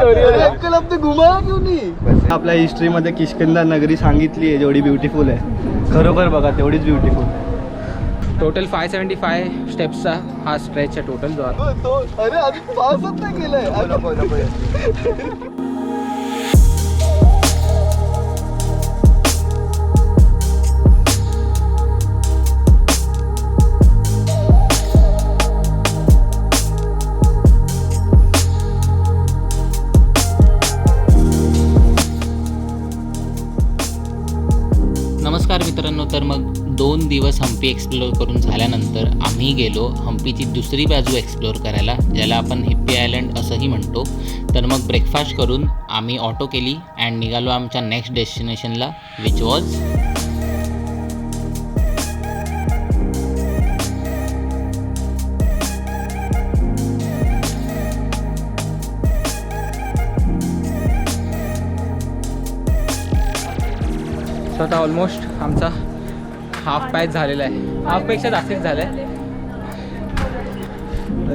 Uncle आपने घुमाया क्यों नहीं? आपल्या हिस्ट्रीमध्ये किष्किंधा नगरी सांगितली आहे जेवढी ब्युटिफुल आहे, खरोखर बघा तेवढीच ब्युटिफुल. टोटल 575 स्टेप्सचा हा स्ट्रेच आहे टोटल जो आता. अरे अजून पासच नाही केलंय. नमस्कार मित्रांनो. तर मग 2 दिवस हम्पी एक्सप्लोअर करून झाल्यानंतर आम्ही गेलो हम्पीची दुसरी बाजू एक्सप्लोअर करायला, ज्याला आपण हिप्पी आयलंड असंही म्हणतो. तर मग ब्रेकफास्ट करून आम्ही ऑटो केली अँड निघालो आमच्या नेक्स्ट डेस्टिनेशनला, विच वॉज आता ऑलमोस्ट आमचा हाफ पॅच झालेला आहे, हाफपेक्षा जास्तीच झालं आहे.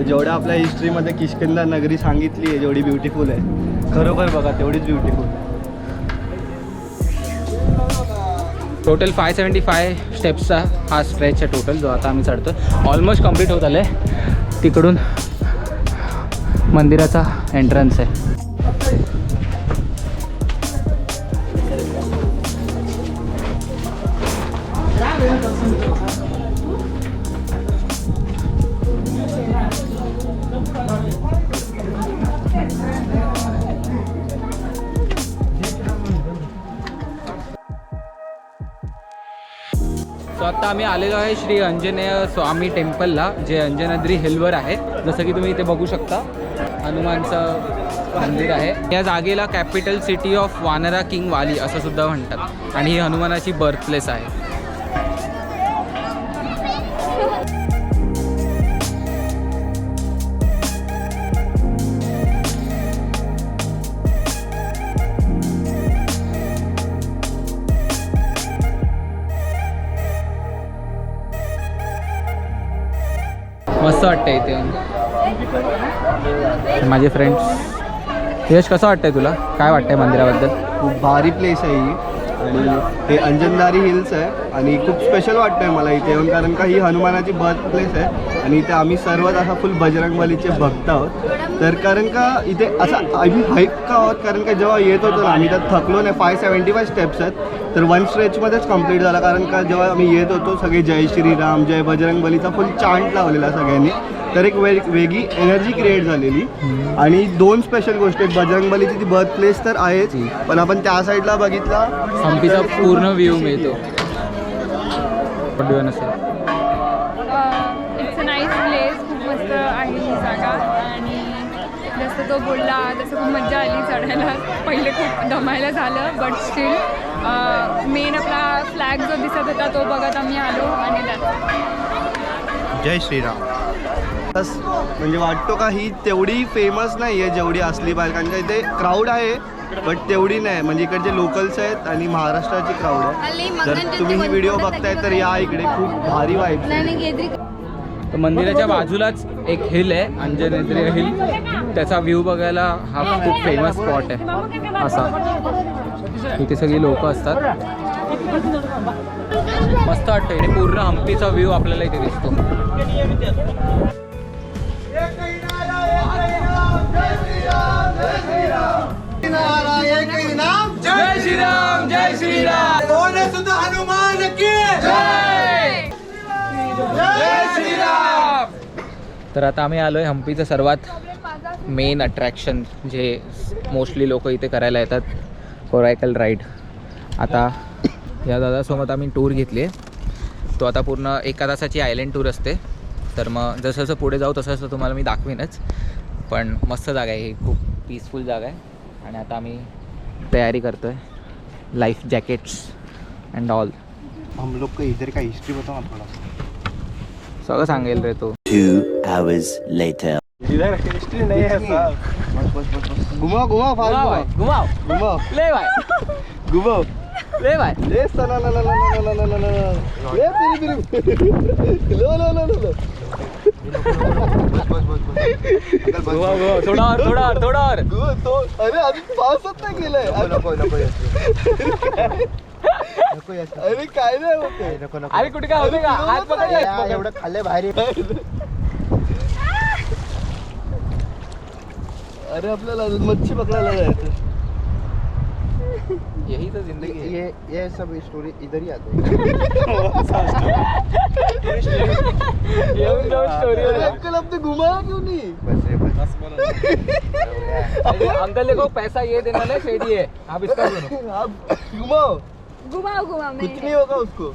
जेवढ्या आपल्या हिस्ट्रीमध्ये किष्किंधा नगरी सांगितली आहे जेवढी ब्युटिफुल आहे, खरोखर बघा तेवढीच ब्युटिफुल. टोटल 575 स्टेप्सचा हा स्ट्रेच आहे टोटल जो आता आम्ही चढतो. ऑलमोस्ट कंप्लीट होत आलं आहे. तिकडून मंदिराचा एंट्रन्स आहे. सो आता आम्ही आलेलो आहे श्री अंजनेय स्वामी टेम्पलला, जे अंजनाद्री हिलवर आहे. जसं की तुम्ही इथे बघू शकता हनुमानचं मंदिर आहे. या जागेला कॅपिटल सिटी ऑफ वानरा किंग वाली असं सुद्धा म्हणतात आणि ही हनुमानाची बर्थ प्लेस आहे. मस्त वाटतं इथे. माझे फ्रेंड्स. यश, कसं वाटतंय तुला? काय वाटतंय मंदिराबद्दल? खूप भारी प्लेस आहे ही आणि हे अंजनदारी हिल्स आहे आणि खूप स्पेशल वाटतंय मला इथे येऊन, कारण का ही हनुमानाची बर्थ प्लेस आहे आणि इथे आम्ही सर्वच असा फुल बजरंगबलीचे भक्त आहोत. तर कारण का इथे असं आम्ही हाईक का आहोत, कारण का जेव्हा येत होतो ना आम्ही त्यात थकलो नाही. 575 स्टेप्स आहेत, तर 1 स्ट्रेचमध्येच कंप्लीट झाला. कारण का जेव्हा आम्ही येत होतो सगळे जय श्रीराम जय बजरंगबलीचा फुल चांट लावलेला सगळ्यांनी, तर एक वेगळी एनर्जी क्रिएट झालेली. आणि 2 स्पेशल गोष्टी आहेत. बजरंगबलीची ती बर्थ प्लेस तर आहेच, पण आपण त्या साईडला बघितला हम्पीचा पूर्ण व्ह्यू मिळतो. It's a nice place. खूप मस्त आहे ही जागा आणि जसं तो बोलला तसं खूप मजा आली चढायला. पहिले खूप दमायला झालं, बट स्टील मेन आपला फ्लॅग जो दिसत होता तो बघत आम्ही आलो. आणि जय श्रीराम. म्हणजे वाटतो का ही तेवढी फेमस नाही आहे जेवढी असली पाहिजे, कारण का इथे क्राऊड आहे बट तेवढी नाही. म्हणजे इकडचे लोकल्स आहेत आणि महाराष्ट्राची क्राऊड आहे. जर तुम्ही ही व्हिडिओ बघताय तर या इकडे, खूप भारी वाईब. तर मंदिराच्या बाजूलाच एक हिल आहे अंजनेद्री हिल, त्याचा व्ह्यू बघायला हा खूप फेमस स्पॉट आहे. असा इथे सगळी लोक असतात. मस्त वाटतं इथे. पूर्ण हम्पीचा व्ह्यू आपल्याला इथे दिसतो. जय श्रीराम जय श्रीराम हनुमान की जय. जय श्रीराम. तर आता आम्ही आलोय हम्पीचं सर्वात मेन अट्रॅक्शन, जे मोस्टली लोक इथे करायला येतात, कोरायकल राईड. आता या दादासोबत आम्ही टूर घेतली आहे. तो आता पूर्ण 1 तासाची आयलंड टूर असते. तर मग जसं जसं पुढे जाऊ तसं तसं तुम्हाला मी दाखवीनच. पण मस्त जागा आहे ही, खूप पीसफुल जागा आहे. आणि आता आम्ही तयारी करतोय, लाईफ जॅकेट्स अँड ऑल. हम लोग को इधर का हिस्ट्री बताओ ना थोड़ा. सगळं सांगेल रे तो. 2 hours later. इधर हिस्ट्री नहीं है साहब. बस घुमाओ घुमाओ घुमाव घुमाओ ले भाई, घुमाओ ले भाई. ले सला ला ला ला ला ला ला ला ला ले तेरी लो लो लो लो. गोवा गोवा थोडा और थोडा और थोडा और तो अरे अजून पावसात नाही गेलाय अरे काय नाही होते अरे कुठे काय होते का हात पकड एवढं खाल्ले बाहेर अरे आपल्याला अजून मच्छी पकडायला जायचं यही तो जिंदगी है ये सब स्टोरी इधर ही आते येऊन जाऊन स्टोरी अरे अंकल आपने घुमाया क्यों नहीं अंकल देखो पैसा ये देने वाले शेडी है आप इसका सुनो आप घुमाओ घुमाओ घुमाओ कुछ नहीं होगा उसको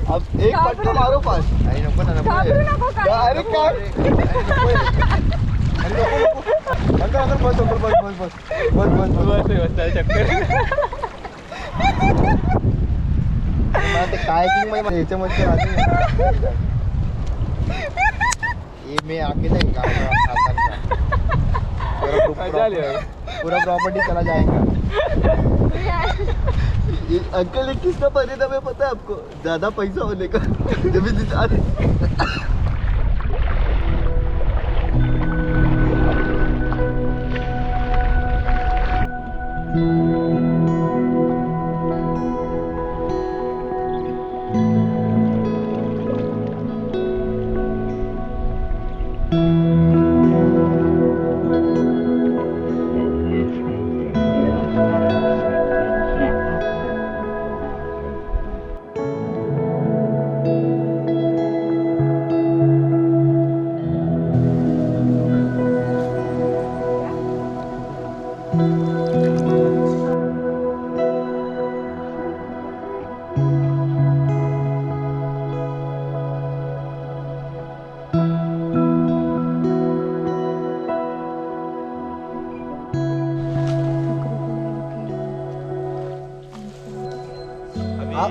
अब एक पट्टा मारो पास अरे नको ना नको घाबरू नको काय अरे काय अंकल बस मला ते कायकिंग मध्ये ह्याच्यामध्ये ये मैं आके नहीं पूरा प्रॉपर्टी चला जाएगा अंकल एक किसका परिणाम है पता है आपको ज्यादा पैसा होने का जब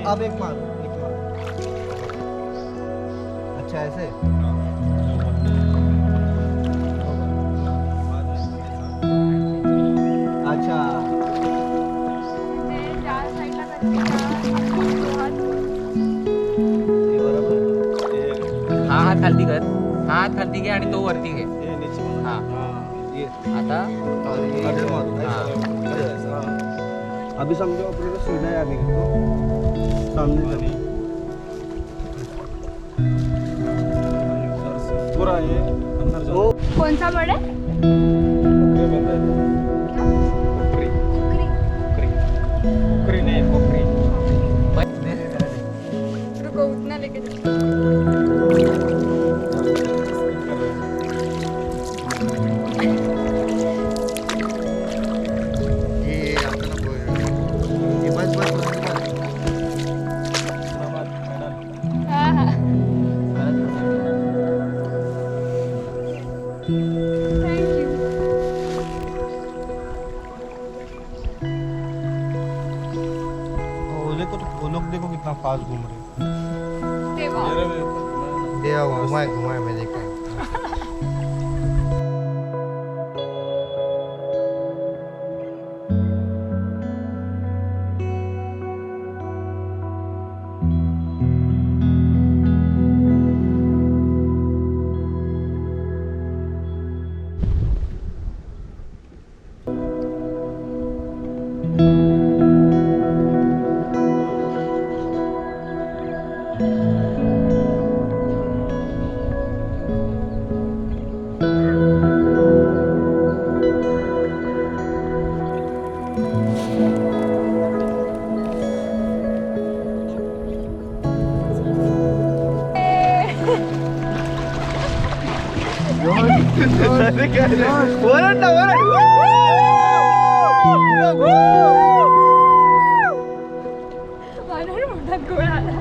अब एक मार अच्छा ऐसे अच्छा ज्या साईडला करते हा हात खालती कर हा हात खालती घे आणि तो वरती घे हा आता अभी समझो अपने को सीधा जाने को सामने से पूरा ये अंदर जाओ वो कोणचा बडे पोखरी नहीं पोखरी रुको उतना लेके जाओ ये आपका नको ये बस हा हा थँक्यू वो लोग देखो कितना फास्ट घूम रहे तेव्हा ये घुमाए मैं देखा अरे काय वरड ना वरड वानर मोठात गोळा आला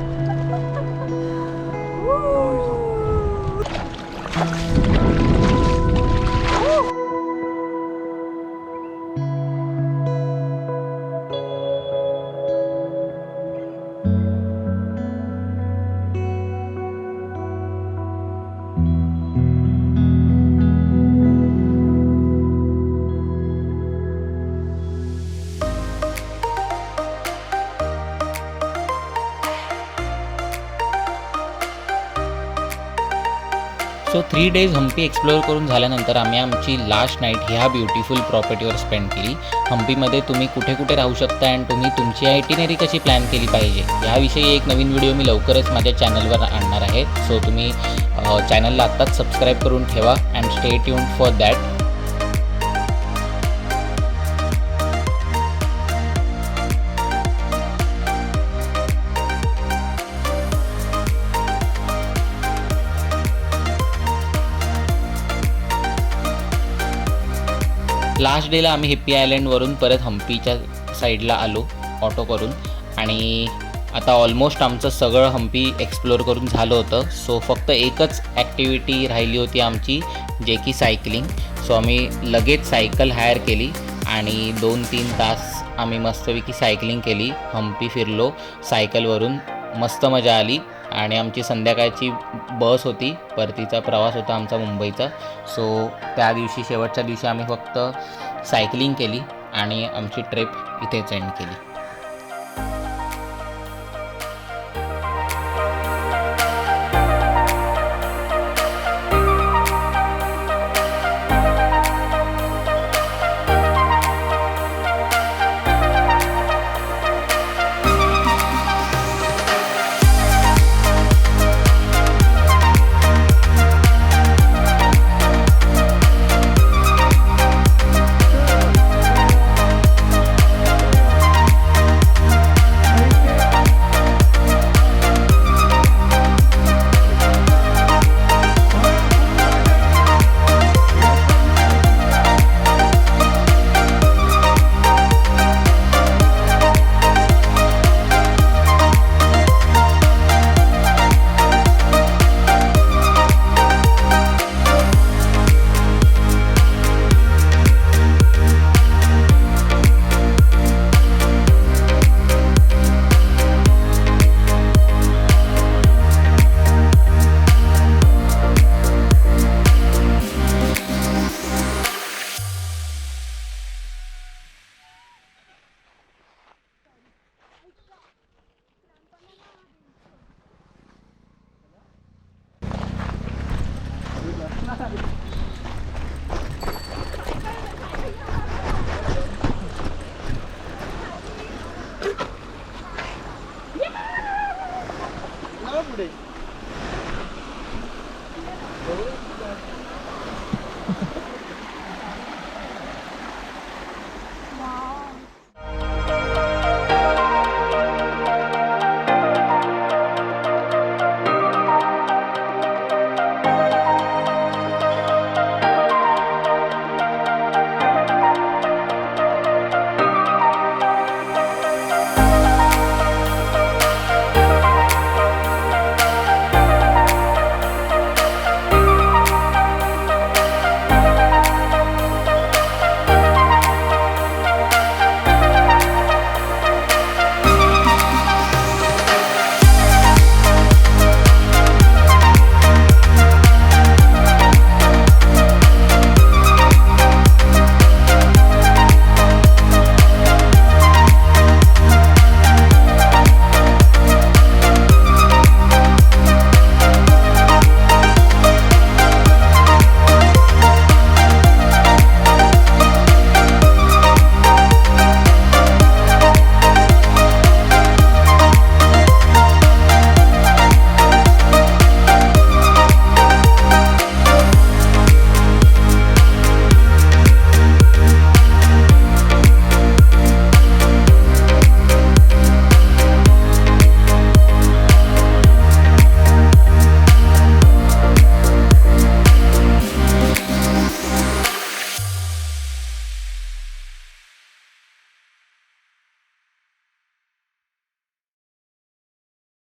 सो 3 डेज हम्पी एक्सप्लोअर करून झाल्यानंतर आम्ही आमची लास्ट नाईट ह्या ब्युटिफुल प्रॉपर्टीवर स्पेंड केली. हम्पीमध्ये तुम्ही कुठे कुठे राहू शकता अँड तुम्ही तुमची आयटिनरी कशी प्लॅन केली पाहिजे याविषयी एक नवीन व्हिडिओ मी लवकरच माझ्या चॅनलवर आणणार आहे. सो तुम्ही चॅनलला आत्ताच सबस्क्राईब करून ठेवा and stay tuned for that. Last डेला आम्ही हिप्पी आयलंडवरून परत हम्पीच्या साईडला आलो ऑटो करून आणि आता ऑलमोस्ट आमचं सगळं हम्पी एक्सप्लोअर करून झालं होतं. सो फक्त एकच ॲक्टिव्हिटी राहिली होती आमची, जे की सायकलिंग. सो आम्ही लगेच सायकल हायर केली आणि 2-3 तास आम्ही मस्तपैकी सायकलिंग केली. हम्पी फिरलो सायकलवरून, मस्त मजा आली. आणि आमची संध्याकाळची बस होती, परतीचा प्रवास होता आमचा मुंबईचा. सो त्या दिवशी शेवटच्या दिवशी आम्ही फक्त सायकलिंग केली आणि आमची ट्रिप इथेच एंड केली.